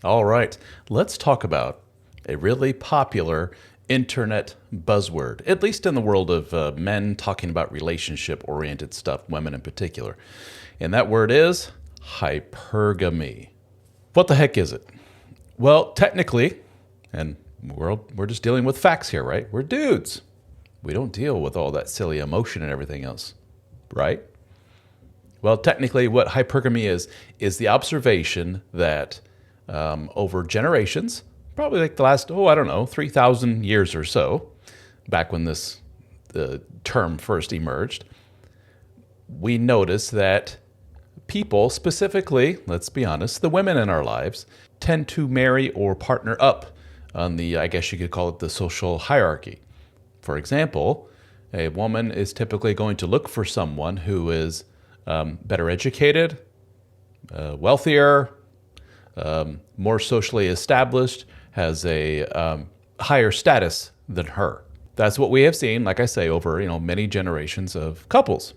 All right, let's talk about a really popular internet buzzword, at least in the world of men talking about relationship-oriented stuff, women in particular. And that word is hypergamy. What the heck is it? Well, technically, and we're just dealing with facts here, right? We're dudes. We don't deal with all that silly emotion and everything else, right? Well, technically, what hypergamy is the observation that over generations, probably like the last, 3,000 years or so, back when the term first emerged, we notice that people, specifically, let's be honest, the women in our lives, tend to marry or partner up on the, I guess you could call it the social hierarchy. For example, a woman is typically going to look for someone who is better educated, wealthier, more socially established, has a higher status than her. That's what we have seen, like I say, over many generations of couples.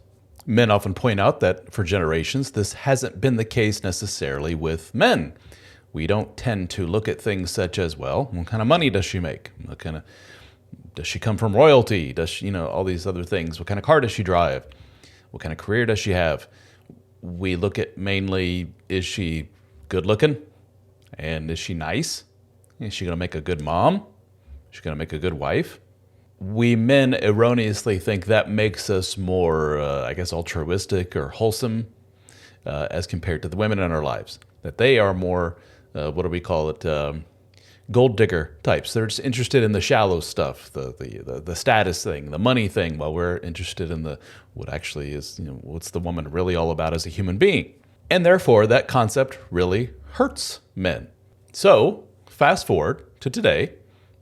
Men often point out that for generations, this hasn't been the case necessarily with men. We don't tend to look at things such as, well, what kind of money does she make? Does she come from royalty? Does she, all these other things? What kind of car does she drive? What kind of career does she have? We look at mainly, is she good looking? And is she nice? Is she going to make a good mom? Is she going to make a good wife? We men erroneously think that makes us more, altruistic or wholesome as compared to the women in our lives. That they are more, gold digger types. They're just interested in the shallow stuff, the status thing, the money thing, while we're interested in what actually is, what's the woman really all about as a human being. And therefore, that concept really hurts men. So, fast forward to today,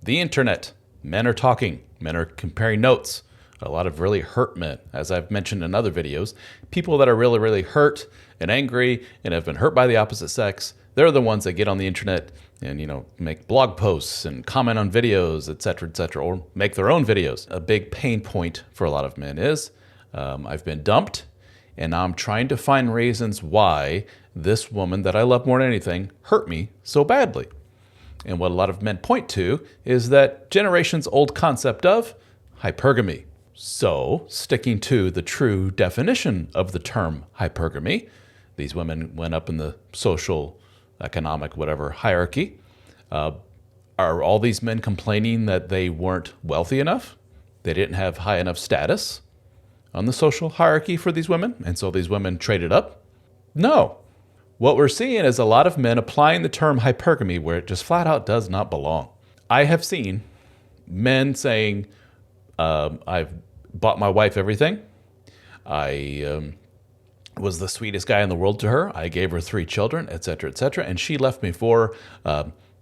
the internet. Men are talking. Men are comparing notes. A lot of really hurt men, as I've mentioned in other videos. People that are really, really hurt and angry and have been hurt by the opposite sex, they're the ones that get on the internet and, make blog posts and comment on videos, et cetera, or make their own videos. A big pain point for a lot of men is, I've been dumped, and now I'm trying to find reasons why this woman that I love more than anything hurt me so badly. And what a lot of men point to is that generations old concept of hypergamy. So, sticking to the true definition of the term hypergamy, these women went up in the social, economic, whatever hierarchy. Are all these men complaining that they weren't wealthy enough? They didn't have high enough status on the social hierarchy for these women, and so these women traded up? No. What we're seeing is a lot of men applying the term hypergamy where it just flat out does not belong. I have seen men saying, I've bought my wife everything. I was the sweetest guy in the world to her. I gave her 3 children, et cetera, and she left me for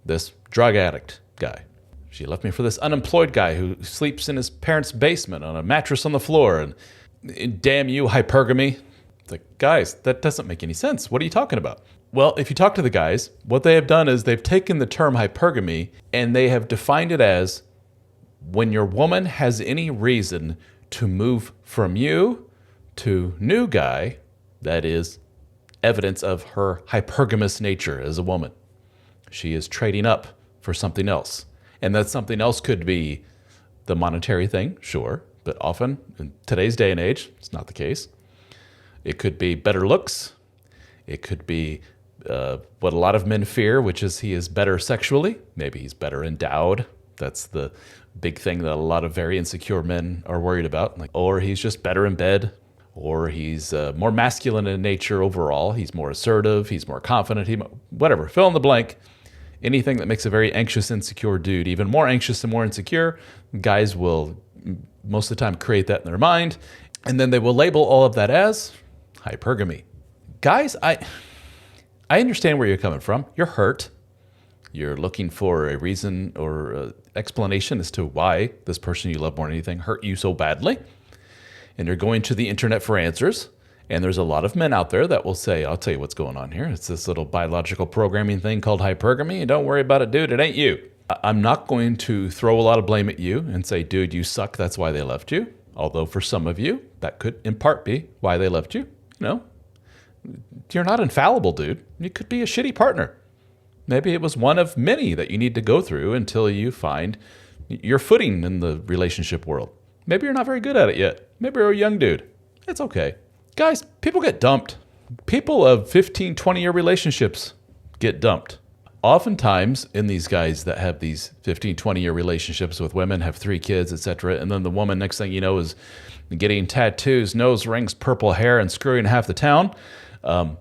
this drug addict guy. She left me for this unemployed guy who sleeps in his parents' basement on a mattress on the floor. And damn you, hypergamy. It's like, guys, that doesn't make any sense. What are you talking about? Well, if you talk to the guys, what they have done is they've taken the term hypergamy and they have defined it as when your woman has any reason to move from you to new guy, that is evidence of her hypergamous nature as a woman. She is trading up for something else. And that something else could be the monetary thing, sure, but often in today's day and age, it's not the case. It could be better looks. It could be what a lot of men fear, which is he is better sexually. Maybe he's better endowed. That's the big thing that a lot of very insecure men are worried about. Or he's just better in bed. Or he's more masculine in nature overall. He's more assertive. He's more confident. Whatever. Fill in the blank. Anything that makes a very anxious, insecure dude even more anxious and more insecure, guys will most of the time create that in their mind. And then they will label all of that as hypergamy. Guys, I understand where you're coming from. You're hurt. You're looking for a reason or explanation as to why this person you love more than anything hurt you so badly. And you're going to the internet for answers. And there's a lot of men out there that will say, I'll tell you what's going on here. It's this little biological programming thing called hypergamy. And don't worry about it, dude. It ain't you. I'm not going to throw a lot of blame at you and say, dude, you suck. That's why they left you. Although for some of you, that could in part be why they left you. You're not infallible, dude. You could be a shitty partner. Maybe it was one of many that you need to go through until you find your footing in the relationship world. Maybe you're not very good at it yet. Maybe you're a young dude. It's okay. Guys, people get dumped. People of 15, 20-year relationships get dumped. Oftentimes, in these guys that have these 15, 20-year relationships with women, have 3 kids, etc., and then the woman, next thing you know, is getting tattoos, nose rings, purple hair, and screwing half the town.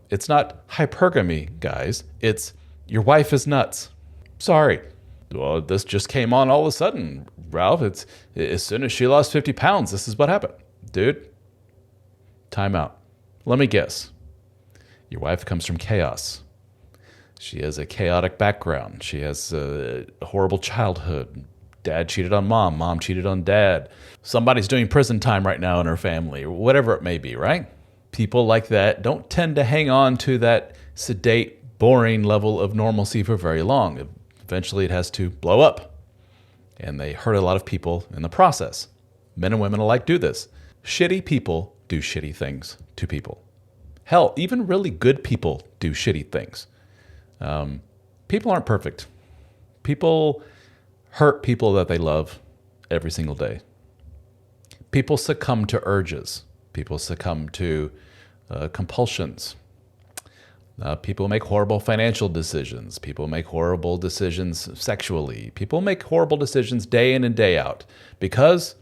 It's not hypergamy, guys. It's your wife is nuts. Sorry. Well, this just came on all of a sudden, Ralph. It's as soon as she lost 50 pounds, this is what happened. Dude, time out. Let me guess. Your wife comes from chaos. She has a chaotic background. She has a horrible childhood. Dad cheated on mom. Mom cheated on dad. Somebody's doing prison time right now in her family, or whatever it may be, right? People like that don't tend to hang on to that sedate, boring level of normalcy for very long. Eventually, it has to blow up. And they hurt a lot of people in the process. Men and women alike do this. Shitty people do shitty things to people. Hell, even really good people do shitty things. People aren't perfect. People hurt people that they love every single day. People succumb to urges. People succumb to compulsions. People make horrible financial decisions. People make horrible decisions sexually. People make horrible decisions day in and day out because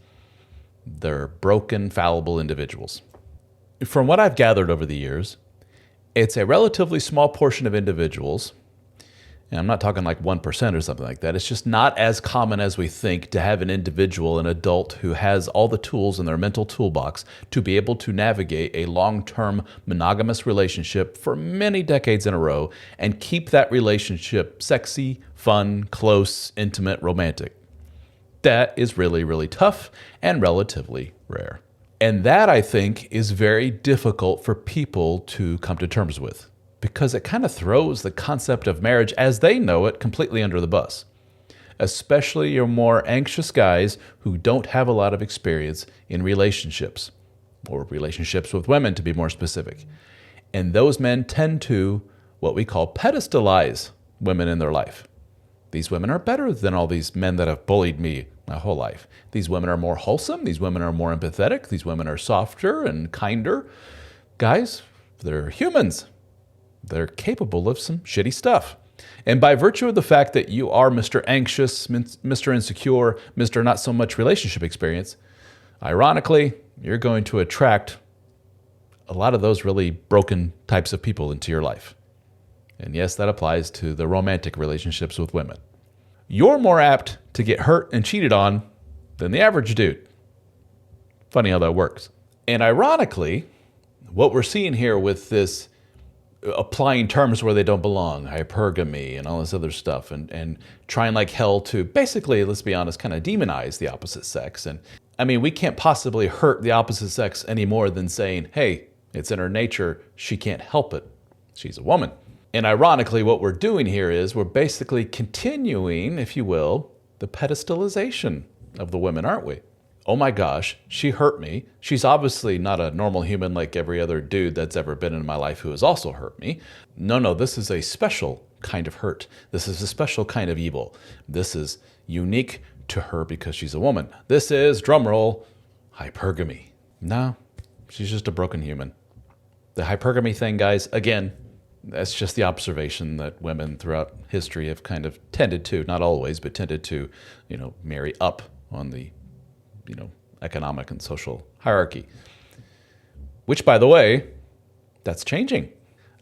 they're broken, fallible individuals. From what I've gathered over the years, it's a relatively small portion of individuals, and I'm not talking like 1% or something like that. It's just not as common as we think to have an individual, an adult, who has all the tools in their mental toolbox to be able to navigate a long-term monogamous relationship for many decades in a row and keep that relationship sexy, fun, close, intimate, romantic. That is really, really tough and relatively rare. And that, I think, is very difficult for people to come to terms with because it kind of throws the concept of marriage as they know it completely under the bus, especially your more anxious guys who don't have a lot of experience in relationships or relationships with women, to be more specific. And those men tend to what we call pedestalize women in their life. These women are better than all these men that have bullied me my whole life. These women are more wholesome. These women are more empathetic. These women are softer and kinder. Guys, they're humans. They're capable of some shitty stuff. And by virtue of the fact that you are Mr. Anxious, Mr. Insecure, Mr. Not So Much Relationship Experience, ironically, you're going to attract a lot of those really broken types of people into your life. And yes, that applies to the romantic relationships with women. You're more apt to get hurt and cheated on than the average dude. Funny how that works. And ironically, what we're seeing here with this applying terms where they don't belong, hypergamy and all this other stuff, and trying like hell to basically, let's be honest, kind of demonize the opposite sex. And I mean, we can't possibly hurt the opposite sex any more than saying, hey, it's in her nature, she can't help it. She's a woman. And ironically, what we're doing here is we're basically continuing, if you will, the pedestalization of the women, aren't we? Oh my gosh, she hurt me. She's obviously not a normal human like every other dude that's ever been in my life who has also hurt me. No, this is a special kind of hurt. This is a special kind of evil. This is unique to her because she's a woman. This is, drumroll, hypergamy. No, she's just a broken human. The hypergamy thing, guys, again, that's just the observation that women throughout history have kind of tended to, not always, but tended to, marry up on the, economic and social hierarchy. Which, by the way, that's changing.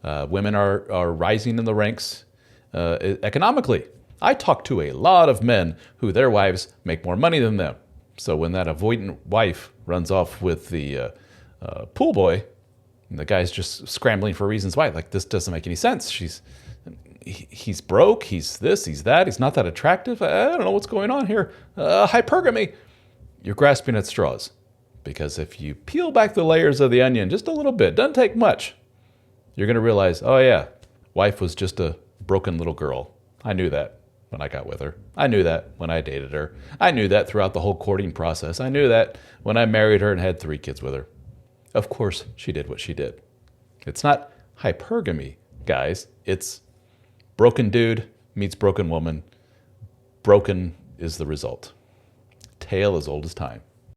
Women are rising in the ranks economically. I talk to a lot of men who their wives make more money than them. So when that avoidant wife runs off with the pool boy, and the guy's just scrambling for reasons why. Like, this doesn't make any sense. He's broke. He's this. He's that. He's not that attractive. I don't know what's going on here. Hypergamy. You're grasping at straws. Because if you peel back the layers of the onion just a little bit, doesn't take much, you're going to realize, oh yeah, wife was just a broken little girl. I knew that when I got with her. I knew that when I dated her. I knew that throughout the whole courting process. I knew that when I married her and had 3 kids with her. Of course, she did what she did. It's not hypergamy, guys. It's Broken dude meets broken woman. Broken is the result. Tale as old as time.